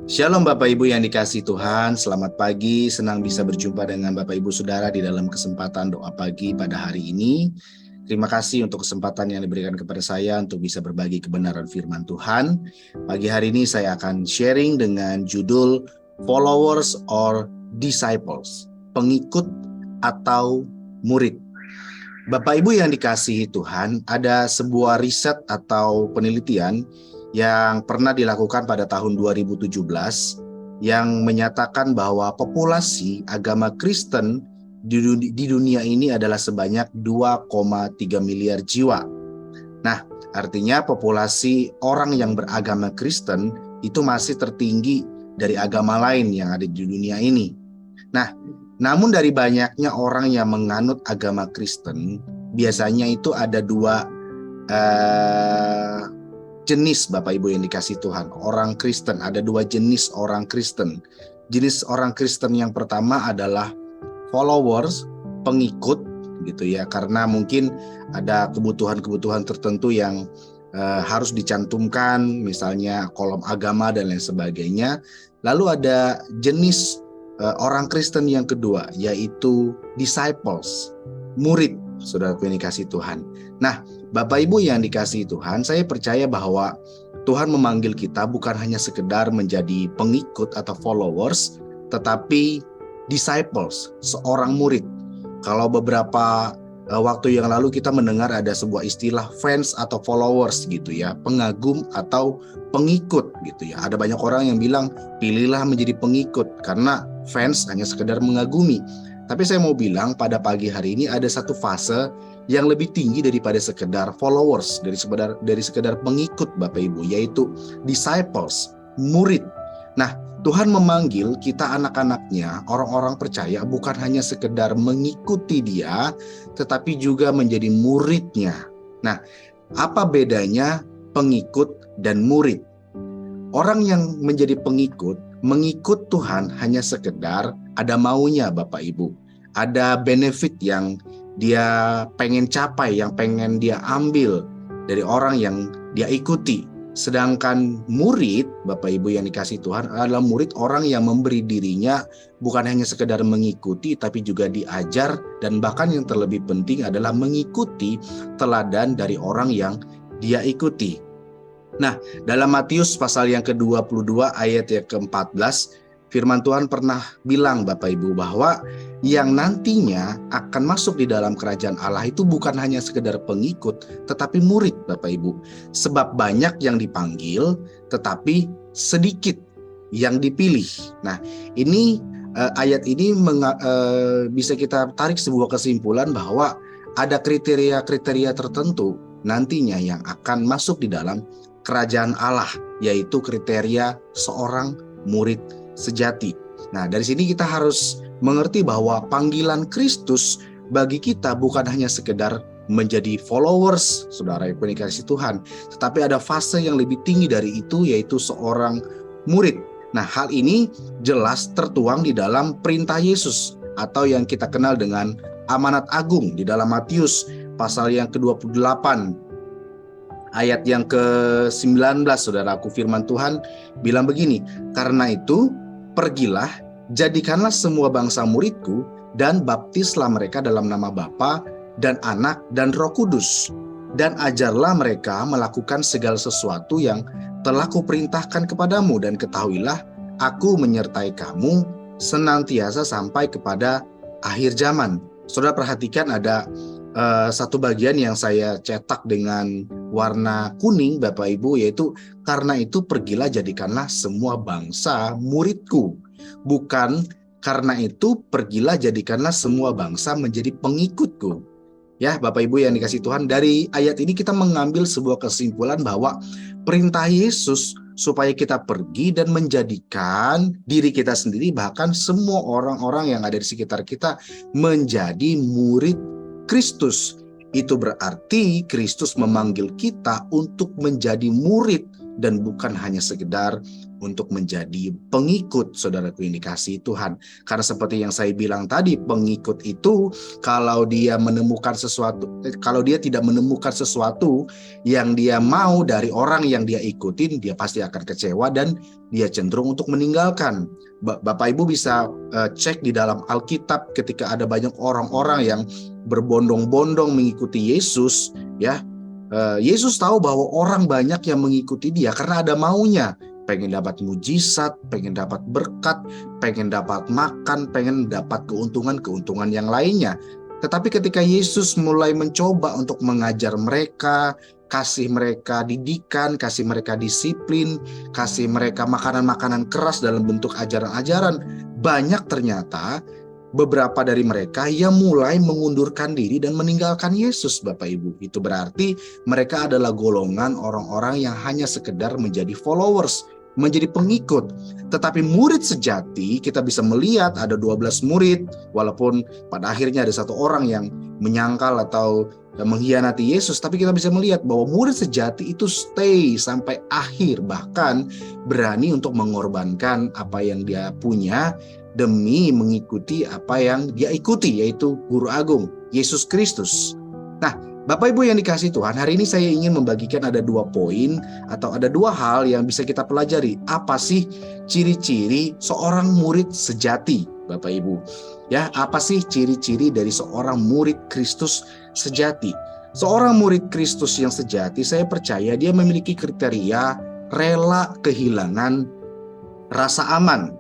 Shalom Bapak Ibu yang dikasihi Tuhan, selamat pagi, senang bisa berjumpa dengan Bapak Ibu Saudara di dalam kesempatan doa pagi pada hari ini. Terima kasih untuk kesempatan yang diberikan kepada saya untuk bisa berbagi kebenaran firman Tuhan. Pagi hari ini saya akan sharing dengan judul Followers or Disciples, pengikut atau murid. Bapak Ibu yang dikasihi Tuhan, ada sebuah riset atau penelitian yang pernah dilakukan pada tahun 2017 yang menyatakan bahwa populasi agama Kristen di dunia ini adalah sebanyak 2,3 miliar jiwa. Nah, artinya populasi orang yang beragama Kristen itu masih tertinggi dari agama lain yang ada di dunia ini. Nah, namun dari banyaknya orang yang menganut agama Kristen, biasanya itu ada dua jenis Bapak Ibu yang dikasihi Tuhan. Orang Kristen, ada dua jenis orang Kristen. Jenis orang Kristen yang pertama adalah followers, pengikut gitu ya, karena mungkin ada kebutuhan-kebutuhan tertentu yang harus dicantumkan, misalnya kolom agama dan lain sebagainya. Lalu ada jenis orang Kristen yang kedua, yaitu disciples, murid, saudara yang dikasihi Tuhan. Nah, Bapak Ibu yang dikasihi Tuhan, saya percaya bahwa Tuhan memanggil kita bukan hanya sekedar menjadi pengikut atau followers, tetapi disciples, seorang murid. Kalau beberapa waktu yang lalu kita mendengar ada sebuah istilah fans atau followers gitu ya, pengagum atau pengikut gitu ya. Ada banyak orang yang bilang pilihlah menjadi pengikut karena fans hanya sekedar mengagumi. Tapi saya mau bilang pada pagi hari ini ada satu fase yang lebih tinggi daripada sekedar followers, dari sekedar pengikut Bapak Ibu, yaitu disciples, murid. Nah, Tuhan memanggil kita anak-anaknya, orang-orang percaya, bukan hanya sekedar mengikuti Dia, tetapi juga menjadi muridnya. Nah, apa bedanya pengikut dan murid? Orang yang menjadi pengikut, mengikut Tuhan hanya sekedar ada maunya Bapak Ibu. Ada benefit yang dia pengen capai, yang pengen dia ambil dari orang yang dia ikuti. Sedangkan murid, Bapak Ibu yang dikasihi Tuhan, adalah murid orang yang memberi dirinya bukan hanya sekedar mengikuti, tapi juga diajar, dan bahkan yang terlebih penting adalah mengikuti teladan dari orang yang dia ikuti. Nah, dalam Matius pasal yang ke-22 ayat yang ke-14, firman Tuhan pernah bilang Bapak Ibu bahwa yang nantinya akan masuk di dalam kerajaan Allah itu bukan hanya sekedar pengikut, tetapi murid Bapak Ibu. Sebab banyak yang dipanggil, tetapi sedikit yang dipilih. Nah, ini ayat ini bisa kita tarik sebuah kesimpulan bahwa ada kriteria-kriteria tertentu nantinya yang akan masuk di dalam kerajaan Allah, yaitu kriteria seorang murid sejati. Nah, dari sini kita harus mengerti bahwa panggilan Kristus bagi kita bukan hanya sekedar menjadi followers, saudara yang dikasihi Tuhan, tetapi ada fase yang lebih tinggi dari itu, yaitu seorang murid. Nah, hal ini jelas tertuang di dalam perintah Yesus atau yang kita kenal dengan amanat agung di dalam Matius pasal yang ke-28 ayat yang ke-19, saudaraku, firman Tuhan bilang begini, karena itu pergilah, jadikanlah semua bangsa muridku, dan baptislah mereka dalam nama Bapa dan Anak dan Roh Kudus, dan ajarlah mereka melakukan segala sesuatu yang telah kuperintahkan kepadamu, dan ketahuilah aku menyertai kamu senantiasa sampai kepada akhir zaman. Saudara perhatikan ada satu bagian yang saya cetak dengan warna kuning Bapak Ibu, yaitu karena itu pergilah jadikanlah semua bangsa muridku. Bukan karena itu pergilah jadikanlah semua bangsa menjadi pengikutku. Ya Bapak Ibu yang dikasihi Tuhan, dari ayat ini kita mengambil sebuah kesimpulan bahwa perintah Yesus supaya kita pergi dan menjadikan diri kita sendiri, bahkan semua orang-orang yang ada di sekitar kita, menjadi murid Kristus. Itu berarti Kristus memanggil kita untuk menjadi murid dan bukan hanya sekedar untuk menjadi pengikut, saudaraku yang dikasihi Tuhan. Karena seperti yang saya bilang tadi, pengikut itu kalau dia tidak menemukan sesuatu yang dia mau dari orang yang dia ikutin, dia pasti akan kecewa dan dia cenderung untuk meninggalkan. Bapak Ibu bisa cek di dalam Alkitab ketika ada banyak orang-orang yang berbondong-bondong mengikuti Yesus, ya. Yesus tahu bahwa orang banyak yang mengikuti dia karena ada maunya, pengen dapat mujizat, pengen dapat berkat, pengen dapat makan, pengen dapat keuntungan yang lainnya. Tetapi ketika Yesus mulai mencoba untuk mengajar mereka, kasih mereka didikan, kasih mereka disiplin, kasih mereka makanan-makanan keras dalam bentuk ajaran-ajaran, banyak ternyata beberapa dari mereka yang mulai mengundurkan diri dan meninggalkan Yesus, Bapak Ibu. Itu berarti mereka adalah golongan orang-orang yang hanya sekedar menjadi followers, menjadi pengikut. Tetapi murid sejati, kita bisa melihat ada 12 murid, walaupun pada akhirnya ada satu orang yang menyangkal atau mengkhianati Yesus, tapi kita bisa melihat bahwa murid sejati itu stay sampai akhir, bahkan berani untuk mengorbankan apa yang dia punya demi mengikuti apa yang dia ikuti, yaitu Guru Agung, Yesus Kristus. Nah, Bapak Ibu yang dikasihi Tuhan, hari ini saya ingin membagikan ada 2 poin atau ada 2 hal yang bisa kita pelajari. Apa sih ciri-ciri seorang murid sejati, Bapak Ibu? Ya, apa sih ciri-ciri dari seorang murid Kristus sejati? Seorang murid Kristus yang sejati, saya percaya dia memiliki kriteria rela kehilangan rasa aman.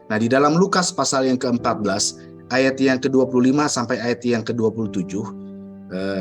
Nah, di dalam Lukas pasal yang ke-14, ayat yang ke-25 sampai ayat yang ke-27,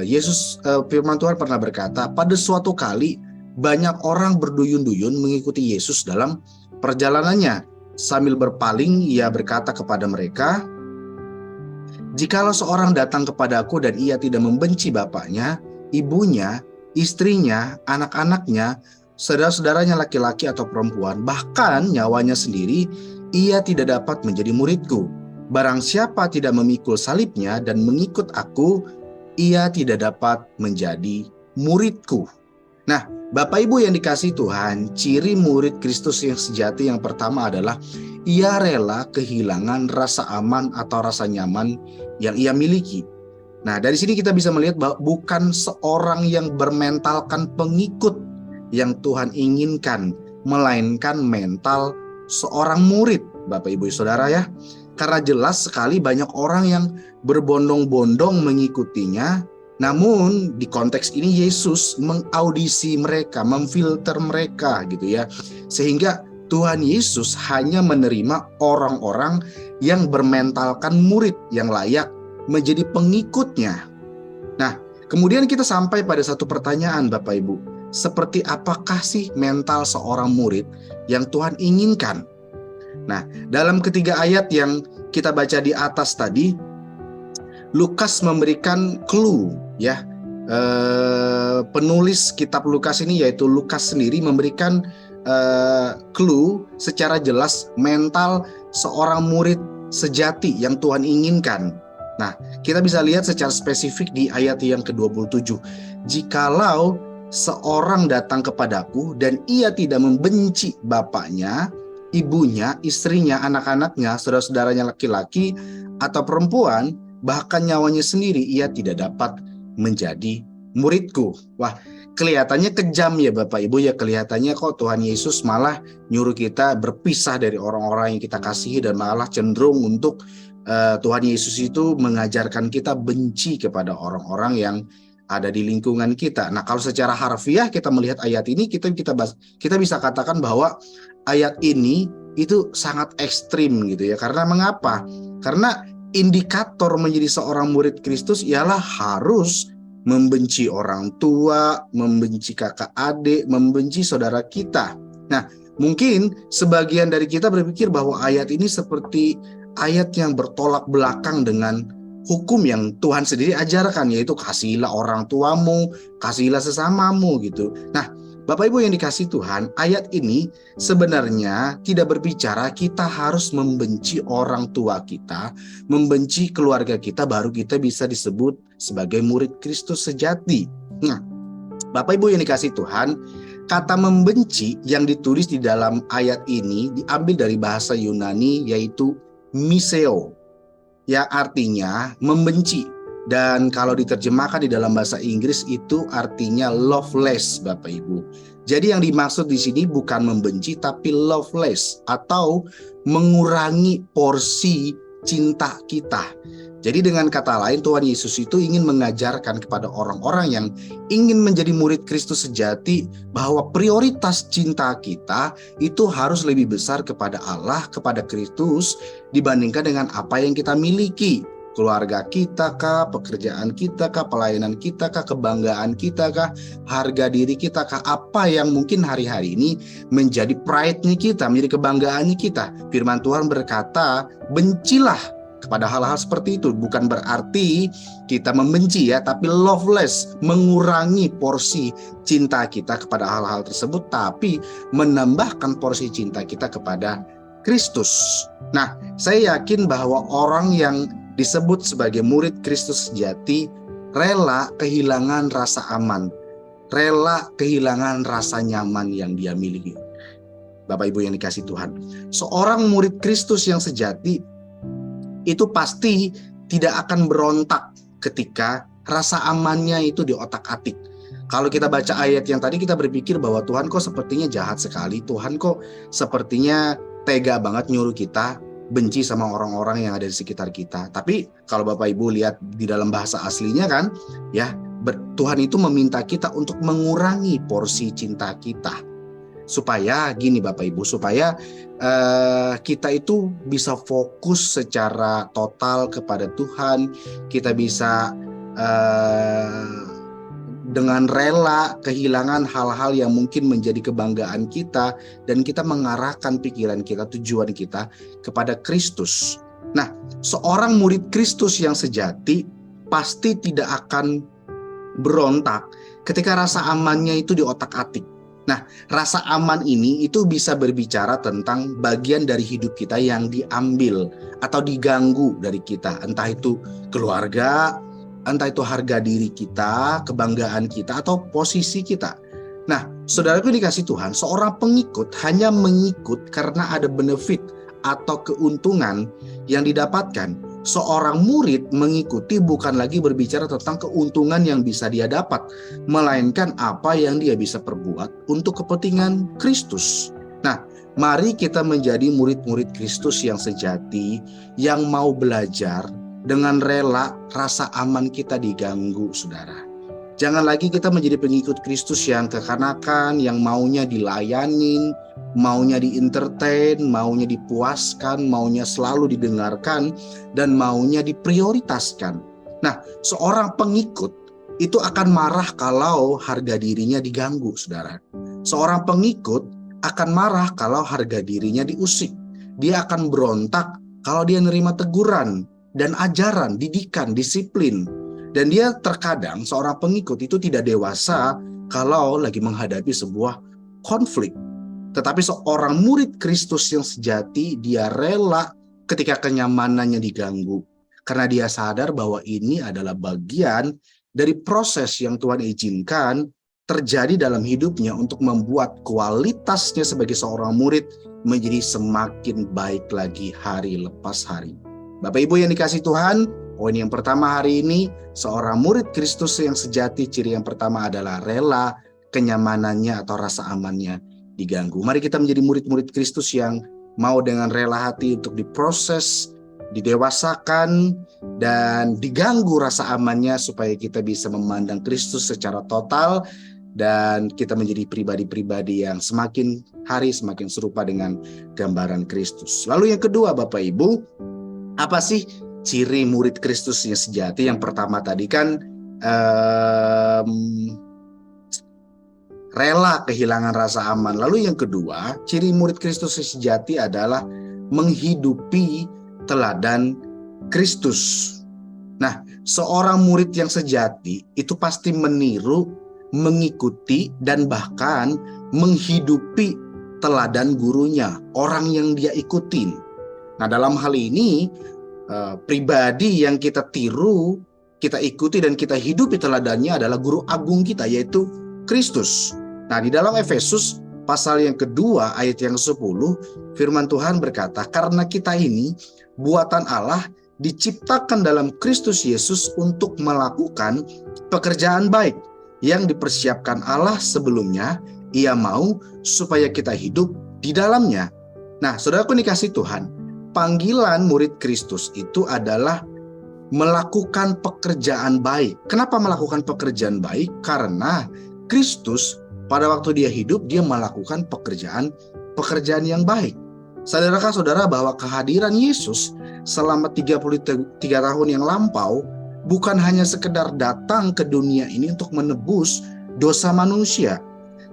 Yesus, firman Tuhan pernah berkata, pada suatu kali banyak orang berduyun-duyun mengikuti Yesus dalam perjalanannya. Sambil berpaling, ia berkata kepada mereka, "Jikalau seorang datang kepadaku dan ia tidak membenci bapaknya, ibunya, istrinya, anak-anaknya, saudara-saudaranya laki-laki atau perempuan, bahkan nyawanya sendiri, ia tidak dapat menjadi muridku. Barang siapa tidak memikul salibnya dan mengikut aku, ia tidak dapat menjadi muridku." Nah, Bapak Ibu yang dikasihi Tuhan, ciri murid Kristus yang sejati yang pertama adalah ia rela kehilangan rasa aman atau rasa nyaman yang ia miliki. Nah, dari sini kita bisa melihat bahwa bukan seorang yang bermentalkan pengikut yang Tuhan inginkan, melainkan mental seorang murid, Bapak Ibu Saudara ya. Karena jelas sekali banyak orang yang berbondong-bondong mengikutinya, namun di konteks ini Yesus mengaudisi mereka, memfilter mereka gitu ya. Sehingga Tuhan Yesus hanya menerima orang-orang yang bermentalkan murid yang layak menjadi pengikutnya. Nah, kemudian kita sampai pada satu pertanyaan, Bapak Ibu. Seperti apakah sih mental seorang murid yang Tuhan inginkan? Nah, dalam ketiga ayat yang kita baca di atas tadi, Lukas memberikan clue ya. Penulis kitab Lukas ini yaitu Lukas sendiri memberikan clue secara jelas mental seorang murid sejati yang Tuhan inginkan. Nah, kita bisa lihat secara spesifik di ayat yang ke-27. Jikalau seorang datang kepadaku dan ia tidak membenci bapaknya, ibunya, istrinya, anak-anaknya, saudara-saudaranya laki-laki atau perempuan, bahkan nyawanya sendiri, ia tidak dapat menjadi muridku. Wah, kelihatannya kejam ya Bapak Ibu ya, kelihatannya kok Tuhan Yesus malah nyuruh kita berpisah dari orang-orang yang kita kasihi dan malah cenderung untuk Tuhan Yesus itu mengajarkan kita benci kepada orang-orang yang ada di lingkungan kita. Nah, kalau secara harfiah kita melihat ayat ini, kita bisa katakan bahwa ayat ini itu sangat ekstrim gitu ya. Karena mengapa? Karena indikator menjadi seorang murid Kristus ialah harus membenci orang tua, membenci kakak adik, membenci saudara kita. Nah, mungkin sebagian dari kita berpikir bahwa ayat ini seperti ayat yang bertolak belakang dengan hukum yang Tuhan sendiri ajarkan, yaitu kasihilah orang tuamu, kasihilah sesamamu gitu. Nah, Bapak Ibu yang dikasihi Tuhan, ayat ini sebenarnya tidak berbicara kita harus membenci orang tua kita, membenci keluarga kita, baru kita bisa disebut sebagai murid Kristus sejati. Nah, Bapak Ibu yang dikasihi Tuhan, Kata membenci yang ditulis di dalam ayat ini diambil dari bahasa Yunani yaitu miseo, yang artinya membenci. Dan kalau diterjemahkan di dalam bahasa Inggris itu artinya loveless, Bapak Ibu. Jadi yang dimaksud di sini bukan membenci tapi loveless atau mengurangi porsi cinta kita. Jadi dengan kata lain, Tuhan Yesus itu ingin mengajarkan kepada orang-orang yang ingin menjadi murid Kristus sejati bahwa prioritas cinta kita itu harus lebih besar kepada Allah, kepada Kristus dibandingkan dengan apa yang kita miliki. Keluarga kita kah, pekerjaan kita kah, pelayanan kita kah, kebanggaan kita kah, harga diri kita kah, apa yang mungkin hari-hari ini menjadi pride-nya kita, menjadi kebanggaannya kita. Firman Tuhan berkata, bencilah kepada hal-hal seperti itu. Bukan berarti kita membenci ya, tapi loveless, mengurangi porsi cinta kita kepada hal-hal tersebut, tapi menambahkan porsi cinta kita kepada Kristus. Nah, saya yakin bahwa orang yang disebut sebagai murid Kristus sejati rela kehilangan rasa aman, rela kehilangan rasa nyaman yang dia miliki. Bapak Ibu yang dikasihi Tuhan, seorang murid Kristus yang sejati itu pasti tidak akan berontak ketika rasa amannya itu di otak-atik. Kalau kita baca ayat yang tadi, kita berpikir bahwa Tuhan kok sepertinya jahat sekali, Tuhan kok sepertinya tega banget nyuruh kita benci sama orang-orang yang ada di sekitar kita. Tapi kalau Bapak Ibu lihat di dalam bahasa aslinya kan, ya, Tuhan itu meminta kita untuk mengurangi porsi cinta kita. Supaya gini Bapak Ibu, supaya kita itu bisa fokus secara total kepada Tuhan, kita bisa dengan rela kehilangan hal-hal yang mungkin menjadi kebanggaan kita, dan kita mengarahkan pikiran kita, tujuan kita kepada Kristus. Nah, seorang murid Kristus yang sejati pasti tidak akan berontak ketika rasa amannya itu di otak-atik. Nah, rasa aman ini itu bisa berbicara tentang bagian dari hidup kita yang diambil atau diganggu dari kita, entah itu keluarga, entah itu harga diri kita, kebanggaan kita, atau posisi kita. Nah, saudaraku dikasih Tuhan, seorang pengikut hanya mengikut karena ada benefit atau keuntungan yang didapatkan. Seorang murid mengikuti bukan lagi berbicara tentang keuntungan yang bisa dia dapat, melainkan apa yang dia bisa perbuat untuk kepentingan Kristus. Nah, mari kita menjadi murid-murid Kristus yang sejati, yang mau belajar dengan rela rasa aman kita diganggu, saudara. Jangan lagi kita menjadi pengikut Kristus yang kekanakan, yang maunya dilayani, maunya di-entertain, maunya dipuaskan, maunya selalu didengarkan, dan maunya diprioritaskan. Nah, seorang pengikut itu akan marah kalau harga dirinya diganggu, saudara. Seorang pengikut akan marah kalau harga dirinya diusik. Dia akan berontak kalau dia nerima teguran dan ajaran, didikan, disiplin. Dan dia terkadang, seorang pengikut itu tidak dewasa kalau lagi menghadapi sebuah konflik. Tetapi seorang murid Kristus yang sejati, dia rela ketika kenyamanannya diganggu. Karena dia sadar bahwa ini adalah bagian dari proses yang Tuhan izinkan terjadi dalam hidupnya untuk membuat kualitasnya sebagai seorang murid menjadi semakin baik lagi hari lepas hari. Bapak Ibu yang dikasihi Tuhan, poin yang pertama hari ini, seorang murid Kristus yang sejati, ciri yang pertama adalah rela kenyamanannya atau rasa amannya diganggu. Mari kita menjadi murid-murid Kristus yang mau dengan rela hati untuk diproses, didewasakan, dan diganggu rasa amannya supaya kita bisa memandang Kristus secara total dan kita menjadi pribadi-pribadi yang semakin hari semakin serupa dengan gambaran Kristus. Lalu yang kedua Bapak Ibu, apa sih ciri murid Kristus yang sejati? Yang pertama tadi kan rela kehilangan rasa aman. Lalu yang kedua, ciri murid Kristus yang sejati adalah menghidupi teladan Kristus. Nah, seorang murid yang sejati itu pasti meniru, mengikuti, dan bahkan menghidupi teladan gurunya, orang yang dia ikutin. Nah, dalam hal ini pribadi yang kita tiru, kita ikuti dan kita hidupi teladannya adalah guru agung kita, yaitu Kristus. Nah, di dalam Efesus pasal yang kedua ayat yang 10, firman Tuhan berkata, karena kita ini buatan Allah diciptakan dalam Kristus Yesus untuk melakukan pekerjaan baik yang dipersiapkan Allah sebelumnya Ia mau supaya kita hidup di dalamnya. Nah, saudaraku dikasih Tuhan, panggilan murid Kristus itu adalah melakukan pekerjaan baik. Kenapa melakukan pekerjaan baik? Karena Kristus pada waktu dia hidup, dia melakukan pekerjaan yang baik. Sadarkah saudara bahwa kehadiran Yesus selama 33 tahun yang lampau bukan hanya sekedar datang ke dunia ini untuk menebus dosa manusia,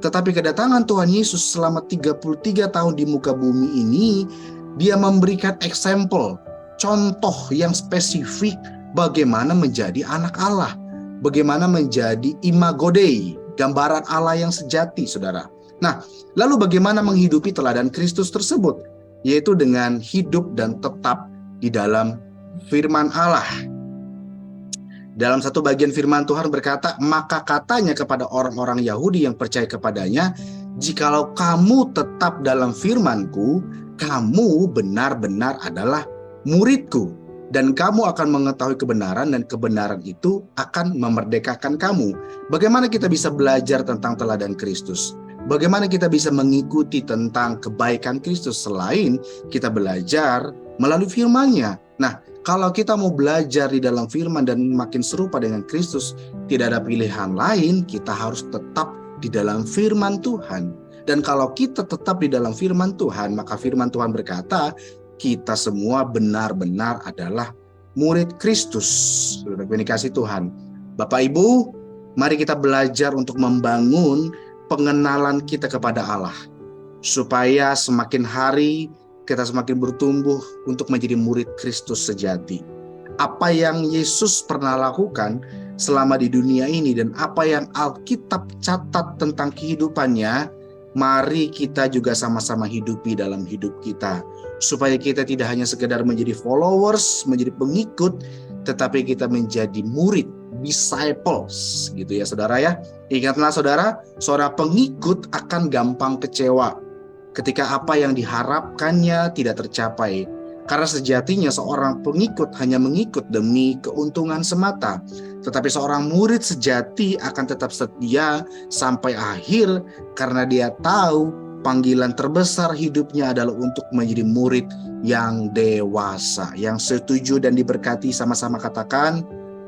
tetapi kedatangan Tuhan Yesus selama 33 tahun di muka bumi ini, dia memberikan example, contoh yang spesifik bagaimana menjadi anak Allah, bagaimana menjadi imago Dei, gambaran Allah yang sejati, saudara. Nah, lalu bagaimana menghidupi teladan Kristus tersebut? Yaitu dengan hidup dan tetap di dalam firman Allah. Dalam satu bagian firman Tuhan berkata, maka katanya kepada orang-orang Yahudi yang percaya kepadanya, jikalau kamu tetap dalam firman-Ku, kamu benar-benar adalah murid-Ku, dan kamu akan mengetahui kebenaran, dan kebenaran itu akan memerdekakan kamu. Bagaimana kita bisa belajar tentang teladan Kristus? Bagaimana kita bisa mengikuti tentang kebaikan Kristus selain kita belajar melalui firman-Nya? Nah, kalau kita mau belajar di dalam firman dan makin serupa dengan Kristus, tidak ada pilihan lain, kita harus tetap di dalam firman Tuhan. Dan kalau kita tetap di dalam firman Tuhan, maka firman Tuhan berkata, kita semua benar-benar adalah murid Kristus. Sudah dikasih Tuhan. Bapak Ibu, mari kita belajar untuk membangun pengenalan kita kepada Allah, supaya semakin hari kita semakin bertumbuh untuk menjadi murid Kristus sejati. Apa yang Yesus pernah lakukan selama di dunia ini dan apa yang Alkitab catat tentang kehidupannya, mari kita juga sama-sama hidupi dalam hidup kita, supaya kita tidak hanya sekedar menjadi followers, menjadi pengikut, tetapi kita menjadi murid, disciples, gitu ya saudara ya. Ingatlah saudara, seorang pengikut akan gampang kecewa ketika apa yang diharapkannya tidak tercapai. Karena sejatinya seorang pengikut hanya mengikut demi keuntungan semata. Tetapi seorang murid sejati akan tetap setia sampai akhir karena dia tahu panggilan terbesar hidupnya adalah untuk menjadi murid yang dewasa. Yang setuju dan diberkati sama-sama katakan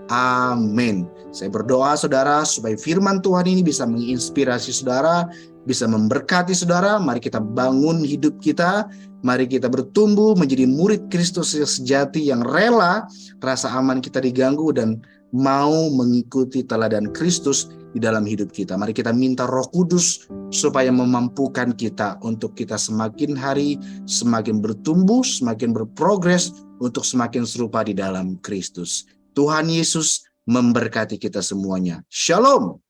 amin. Saya berdoa saudara supaya firman Tuhan ini bisa menginspirasi saudara, bisa memberkati saudara. Mari kita bangun hidup kita, mari kita bertumbuh menjadi murid Kristus yang sejati, yang rela rasa aman kita diganggu dan mau mengikuti teladan Kristus di dalam hidup kita. Mari kita minta Roh Kudus supaya memampukan kita untuk kita semakin hari semakin bertumbuh, semakin berprogres untuk semakin serupa di dalam Kristus. Tuhan Yesus memberkati kita semuanya. Shalom.